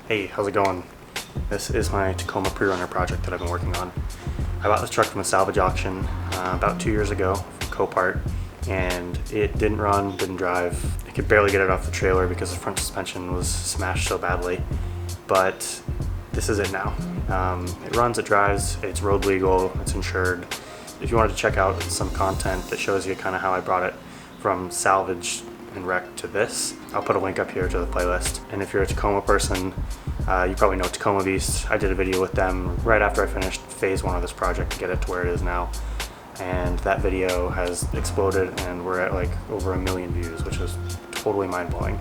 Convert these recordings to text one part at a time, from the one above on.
Hey, how's it going? This is my Tacoma pre-runner project that I've been working on. I bought this truck from a salvage auction about 2 years ago from Copart, and it didn't run, didn't drive. I could barely get it off the trailer because the front suspension was smashed so badly, but this is it now. It runs, it drives, it's road legal, it's insured. If you wanted to check out some content that shows you kind of how I brought it from salvage and wreck to this, I'll put a link up here to the playlist. And if you're a Tacoma person, you probably know Tacoma Beast. I did a video with them right after I finished phase 1 of this project to get it to where it is now. And that video has exploded and we're at like over 1 million views, which is totally mind-blowing.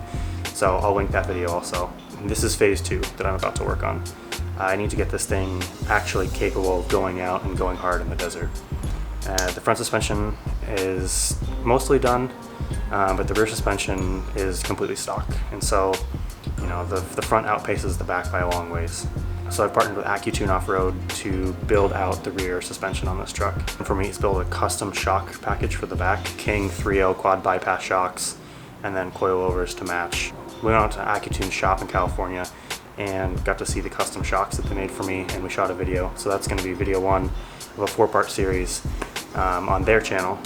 So I'll link that video also. And this is phase 2 that I'm about to work on. I need to get this thing actually capable of going out and going hard in the desert. The front suspension is mostly done, but the rear suspension is completely stock. And so, you know, the front outpaces the back by a long ways. So I've partnered with Accutune Offroad to build out the rear suspension on this truck. And for me, it's built a custom shock package for the back, King 3.0 quad bypass shocks, and then coilovers to match. We went out to Accutune's shop in California and got to see the custom shocks that they made for me, and we shot a video. So that's going to be video 1 of a 4-part series on their channel.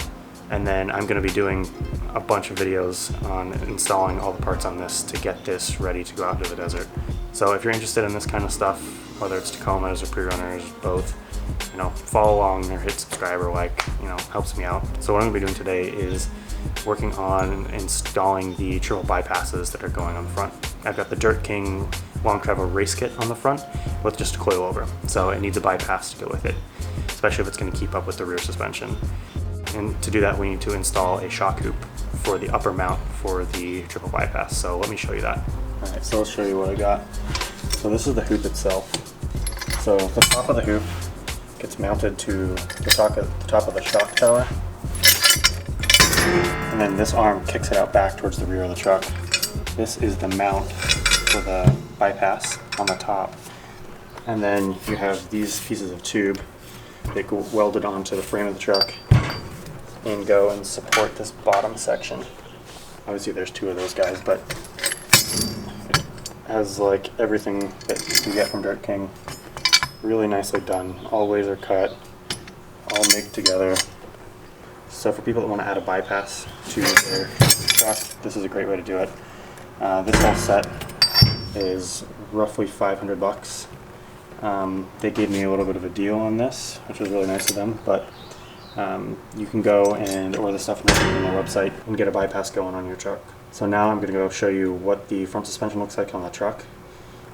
And then I'm going to be doing a bunch of videos on installing all the parts on this to get this ready to go out into the desert. So if you're interested in this kind of stuff, whether it's Tacomas or pre-runners, both, you know, follow along or hit subscribe or like, you know, helps me out. So what I'm going to be doing today is working on installing the triple bypasses that are going on the front. I've got the Dirt King long travel race kit on the front with just a coilover, so it needs a bypass to go with it, especially if it's going to keep up with the rear suspension. And to do that, we need to install a shock hoop for the upper mount for the triple bypass. So let me show you that. All right, so let's show you what I got. So this is the hoop itself. So the top of the hoop gets mounted to the top of the shock tower. And then this arm kicks it out back towards the rear of the truck. This is the mount for the bypass on the top. And then you have these pieces of tube that go welded onto the frame of the truck and go and support this bottom section. Obviously there's 2 of those guys, but it has like everything that you get from Dirt King. Really nicely done, all laser cut, all MIG together. So for people that want to add a bypass to their truck, this is a great way to do it. This whole set is roughly $500. They gave me a little bit of a deal on this, which was really nice of them, but you can go and order the stuff on their website and get a bypass going on your truck. So now I'm going to go show you what the front suspension looks like on the truck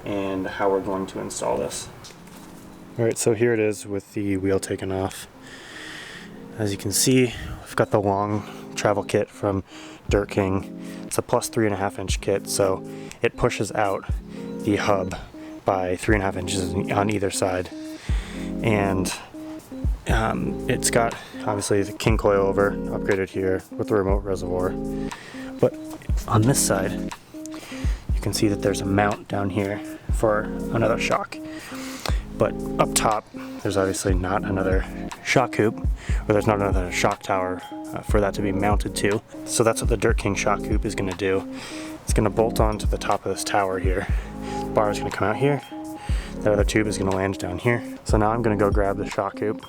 and how we're going to install this. Alright, so here it is with the wheel taken off. As you can see, we've got the long travel kit from Dirt King. It's a plus 3.5 inch kit, so it pushes out the hub by 3.5 inches on either side. And it's got obviously the King coilover upgraded here with the remote reservoir. But on this side, you can see that there's a mount down here for another shock. But up top, there's obviously not another shock hoop, or there's not another shock tower for that to be mounted to. So that's what the Dirt King shock hoop is going to do. It's going to bolt onto the top of this tower here. The bar is going to come out here. That other tube is going to land down here. So now I'm going to go grab the shock hoop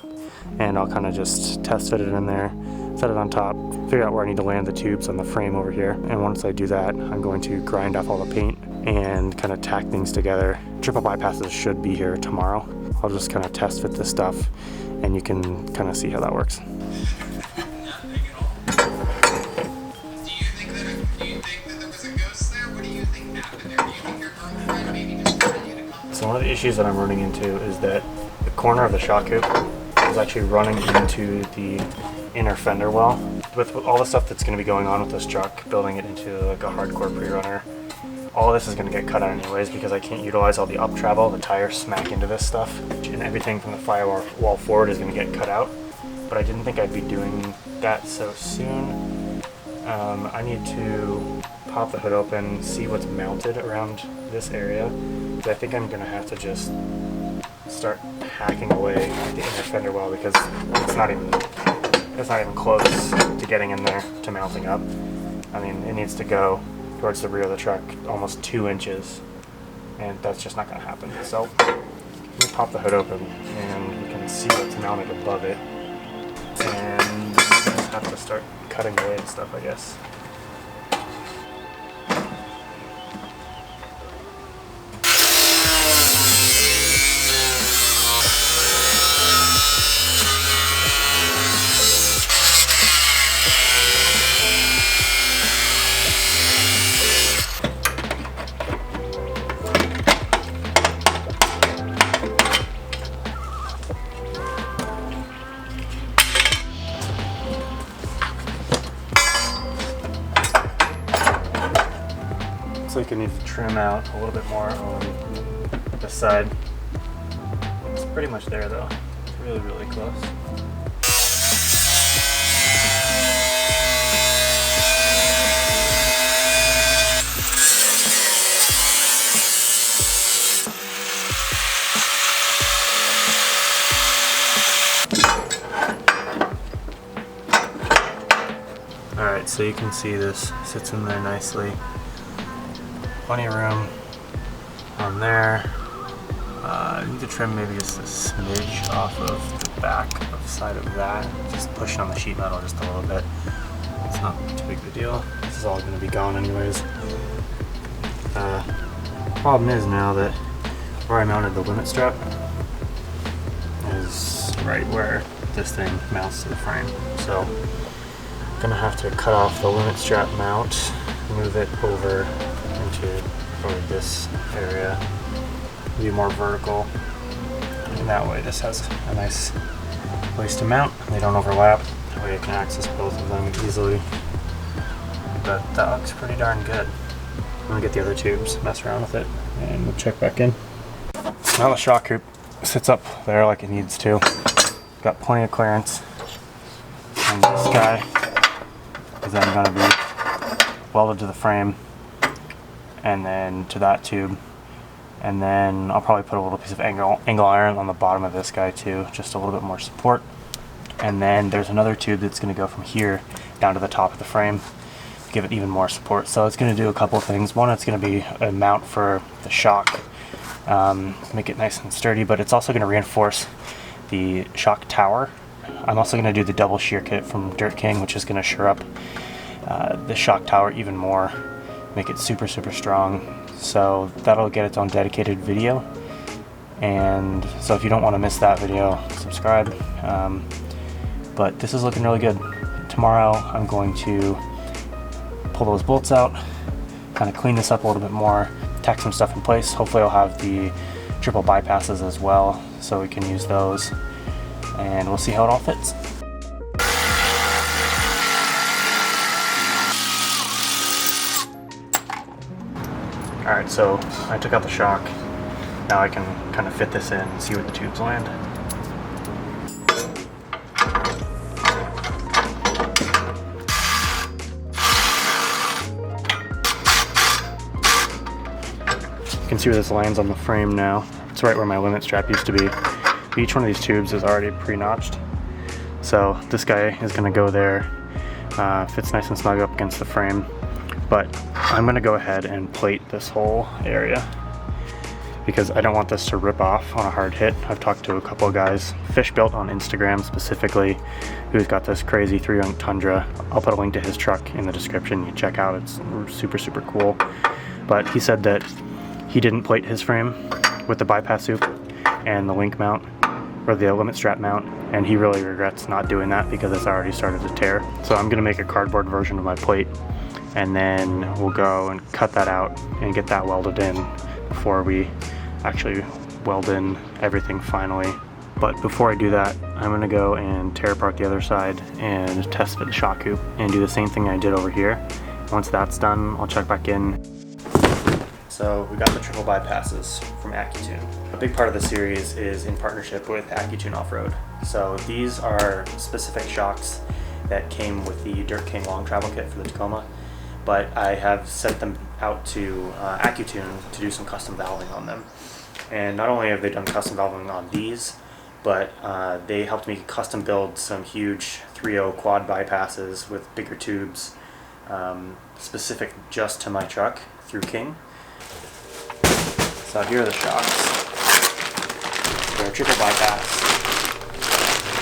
and I'll kind of just test fit it in there, set it on top, figure out where I need to land the tubes on the frame over here. And once I do that, I'm going to grind off all the paint and kind of tack things together. Triple bypasses should be here tomorrow. I'll just kind of test fit this stuff and you can kind of see how that works. So one of the issues that I'm running into is that the corner of the shock hoop is actually running into the inner fender well. With all the stuff that's going to be going on with this truck, building it into like a hardcore pre-runner, all of this is going to get cut out anyways because I can't utilize all the up travel. The tires smack into this stuff and everything from the firewall forward is going to get cut out. But I didn't think I'd be doing that so soon. I need to pop the hood open, see what's mounted around this area. I think I'm going to have to just start hacking away at the inner fender well because it's not even close to getting in there to mounting up. I mean, it needs to go towards the rear of the truck almost 2 inches and that's just not going to happen. So let me pop the hood open and you can see what's mounted above it, and I just have to start cutting away and stuff, I guess. Looks like I need to trim out a little bit more on this side. It's pretty much there though. It's really, really close. Alright, so you can see this sits in there nicely. Plenty of room on there. I need to trim maybe just a smidge off of the back of the side of that. Just pushing on the sheet metal just a little bit. It's not too big of a deal. This is all going to be gone anyways. Problem is now that where I mounted the limit strap is right where this thing mounts to the frame. So I'm going to have to cut off the limit strap mount, move it over into probably this area, be more vertical, and that way this has a nice place to mount. They don't overlap, that way I can access both of them easily. But that looks pretty darn good. I'm gonna get the other tubes, mess around with it, and we'll check back in. Now the shock hoop sits up there like it needs to. Got plenty of clearance, and this guy is then gonna be welded to the frame, and then to that tube, and then I'll probably put a little piece of angle iron on the bottom of this guy too, just a little bit more support. And then there's another tube that's going to go from here down to the top of the frame to give it even more support. So it's going to do a couple of things. One, it's going to be a mount for the shock, make it nice and sturdy, but it's also going to reinforce the shock tower. I'm also going to do the double shear kit from Dirt King, which is going to shore up the shock tower even more, make it super, super strong. So that'll get its own dedicated video. And so if you don't want to miss that video, subscribe. But this is looking really good. Tomorrow I'm going to pull those bolts out, kind of clean this up a little bit more, tack some stuff in place. Hopefully I'll have the triple bypasses as well, so we can use those. And we'll see how it all fits. Alright, so I took out the shock. Now I can kind of fit this in and see where the tubes land. You can see where this lands on the frame now. It's right where my limit strap used to be. Each one of these tubes is already pre-notched. So this guy is going to go there, fits nice and snug up against the frame. But I'm going to go ahead and plate this whole area because I don't want this to rip off on a hard hit. I've talked to a couple of guys, Fish Built on Instagram specifically, who's got this crazy 3-unk Tundra. I'll put a link to his truck in the description. You check out, it's super, super cool. But he said that he didn't plate his frame with the bypass hoop and the link mount, or the limit strap mount, and he really regrets not doing that because it's already started to tear. So I'm gonna make a cardboard version of my plate, and then we'll go and cut that out and get that welded in before we actually weld in everything finally. But before I do that, I'm gonna go and tear apart the other side and test fit the shock hoop and do the same thing I did over here. Once that's done, I'll check back in. So we got the triple bypasses from Accutune. A big part of the series is in partnership with Accutune Offroad. So these are specific shocks that came with the Dirt King long travel kit for the Tacoma, but I have sent them out to Accutune to do some custom valving on them. And not only have they done custom valving on these, but they helped me custom build some huge 3.0 quad bypasses with bigger tubes, specific just to my truck through King. So here are the shocks. They're triple bypass,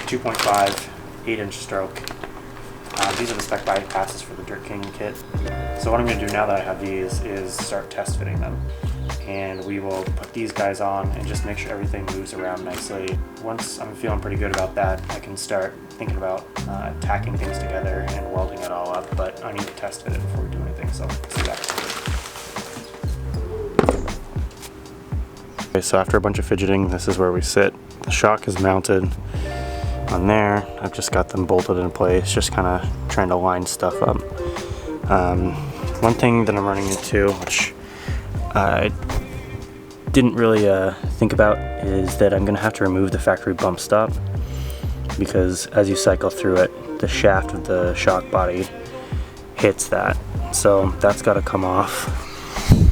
2.5, 8-inch stroke. These are the spec bypasses for the Dirt King kit. So what I'm going to do now that I have these is start test fitting them. And we will put these guys on and just make sure everything moves around nicely. Once I'm feeling pretty good about that, I can start thinking about tacking things together and welding it all up, but I need to test fit it before we do anything, so let's do that. Okay, so after a bunch of fidgeting, this is where we sit. The shock is mounted on there. I've just got them bolted in place, just kind of trying to line stuff up. One thing that I'm running into, which I didn't really think about, is that I'm going to have to remove the factory bump stop, because as you cycle through it, the shaft of the shock body hits that. So that's got to come off.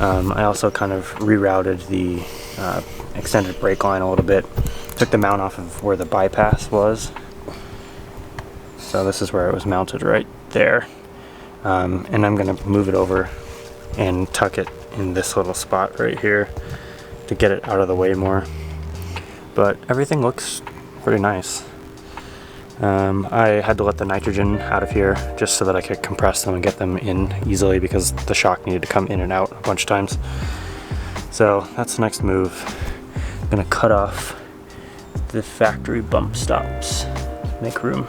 I also kind of rerouted the extended brake line a little bit. Took the mount off of where the bypass was. So this is where it was mounted right there. And I'm going to move it over and tuck it in this little spot right here to get it out of the way more. But everything looks pretty nice. I had to let the nitrogen out of here just so that I could compress them and get them in easily, because the shock needed to come in and out a bunch of times. So that's the next move. I'm gonna cut off the factory bump stops, make room.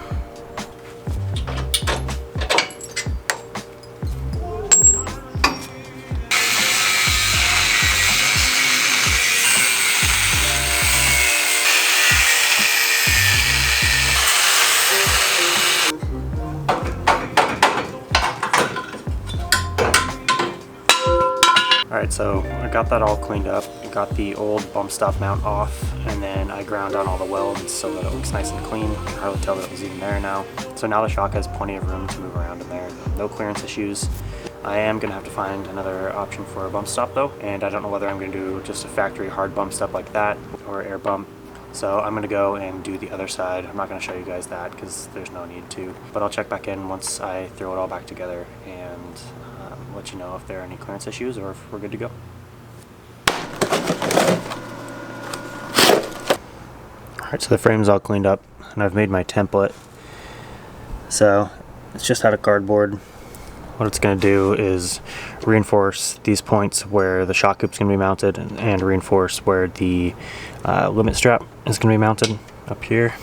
Alright, so I got that all cleaned up. I got the old bump stop mount off, and then I ground down all the welds so that it looks nice and clean. You can hardly tell that it was even there now. So now the shock has plenty of room to move around in there. No clearance issues. I am going to have to find another option for a bump stop though, and I don't know whether I'm going to do just a factory hard bump stop like that or air bump. So I'm going to go and do the other side. I'm not going to show you guys that because there's no need to, but I'll check back in once I throw it all back together and let you know if there are any clearance issues or if we're good to go. Alright, so the frame's all cleaned up and I've made my template. So it's just out of cardboard. What it's going to do is reinforce these points where the shock hoop's going to be mounted, and reinforce where the limit strap is going to be mounted up here.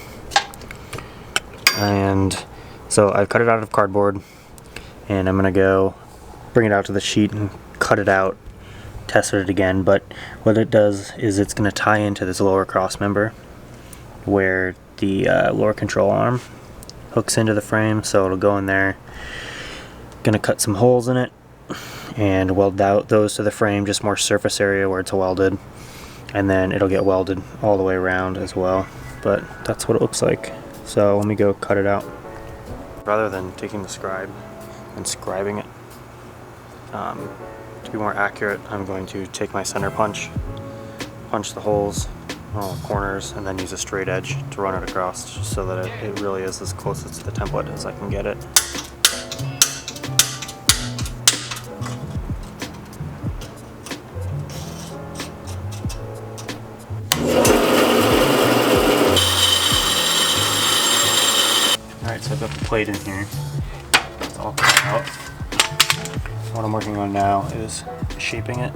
And so I've cut it out of cardboard, and I'm going to go bring it out to the sheet and cut it out, test it again. But what it does is it's going to tie into this lower cross member where the lower control arm hooks into the frame, so it'll go in there. Gonna cut some holes in it and weld out those to the frame, just more surface area where it's welded, and then it'll get welded all the way around as well. But that's what it looks like. So let me go cut it out. Rather than taking the scribe and scribing it, to be more accurate, I'm going to take my center punch the holes, all the corners, and then use a straight edge to run it across, just so that it really is as close to the template as I can get it. Alright, so I've got the plate in here. It's all cut out. What I'm working on now is shaping it.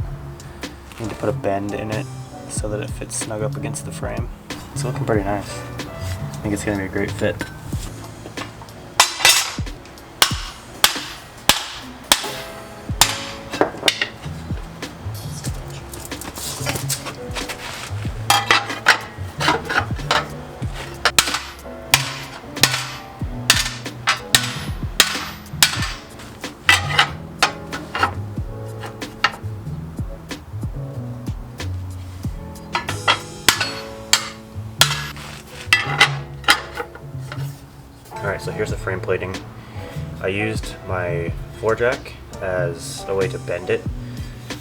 I need to put a bend in it so that it fits snug up against the frame. It's looking pretty nice. I think it's going to be a great fit. Alright, so here's the frame plating. I used my floor jack as a way to bend it.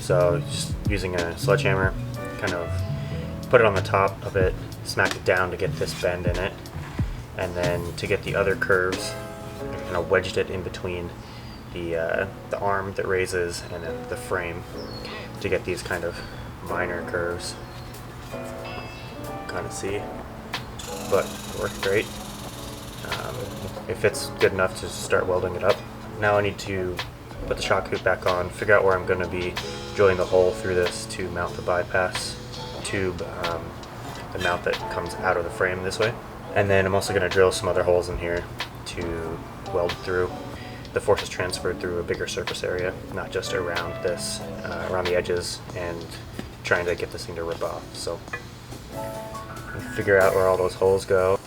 So just using a sledgehammer, kind of put it on the top of it, smack it down to get this bend in it, and then to get the other curves, I kind of wedged it in between the arm that raises and then the frame to get these kind of minor curves, kind of see, but it worked great. If it's good enough to start welding it up. Now I need to put the shock hoop back on, figure out where I'm going to be drilling the hole through this to mount the bypass tube, the mount that comes out of the frame this way. And then I'm also going to drill some other holes in here to weld through. The force is transferred through a bigger surface area, not just around this, around the edges, and trying to get this thing to rip off. So figure out where all those holes go.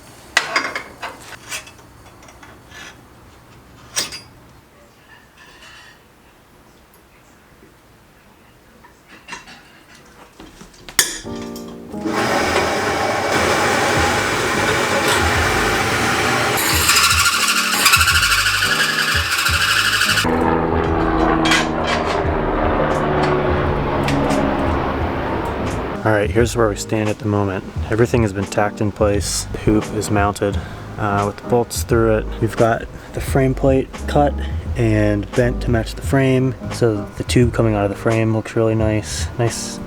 Alright, here's where we stand at the moment. Everything has been tacked in place. The hoop is mounted with the bolts through it. We've got the frame plate cut and bent to match the frame, so the tube coming out of the frame looks really nice. Nice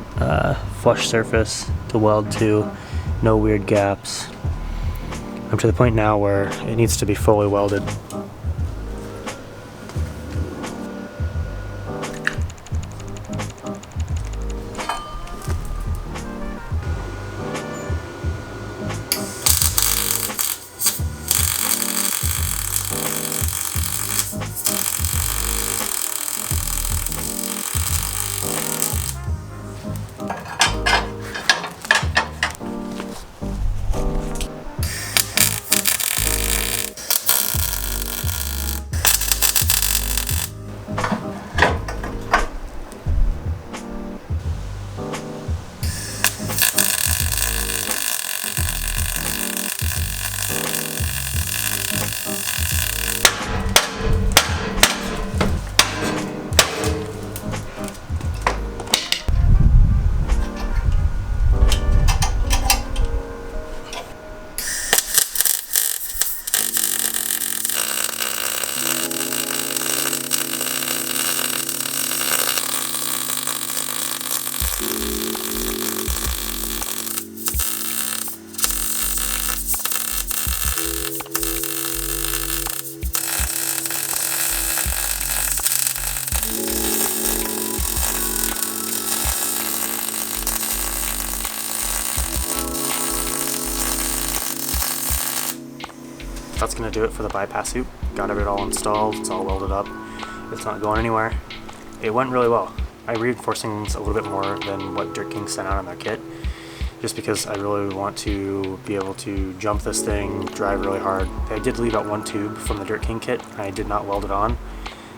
flush surface to weld to, no weird gaps. I'm to the point now where it needs to be fully welded. That's going to do it for the bypass hoop. Got it all installed, it's all welded up. It's not going anywhere. It went really well. I reinforced things a little bit more than what Dirt King sent out on their kit, just because I really want to be able to jump this thing, drive really hard. I did leave out one tube from the Dirt King kit. I did not weld it on.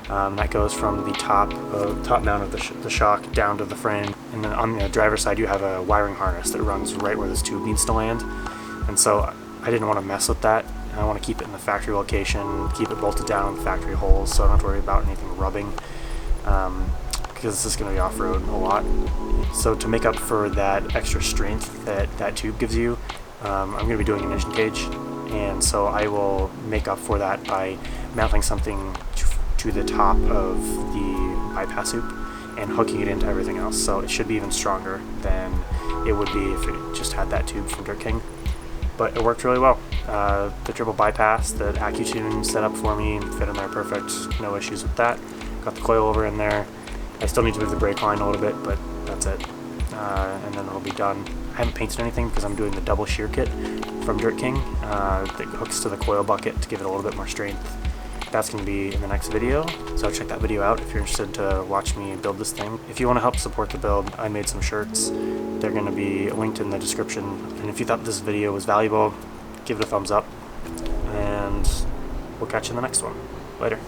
That goes from the top mount of the shock down to the frame. And then on the driver's side you have a wiring harness that runs right where this tube needs to land. And so I didn't want to mess with that. I want to keep it in the factory location, keep it bolted down in the factory holes so I don't have to worry about anything rubbing, because this is going to be off-road a lot. So to make up for that extra strength that tube gives you, I'm going to be doing an engine cage, and so I will make up for that by mounting something to the top of the bypass hoop and hooking it into everything else. So it should be even stronger than it would be if it just had that tube from Dirt King. But it worked really well. The triple bypass that Accutune set up for me fit in there perfect, no issues with that. Got the coilover in there. I still need to move the brake line a little bit, but that's it. And then it'll be done. I haven't painted anything because I'm doing the double shear kit from Dirt King that hooks to the coil bucket to give it a little bit more strength. That's going to be in the next video, so check that video out if you're interested to watch me build this thing. If you want to help support the build, I made some shirts. They're going to be linked in the description, and if you thought this video was valuable, give it a thumbs up, and we'll catch you in the next one. Later.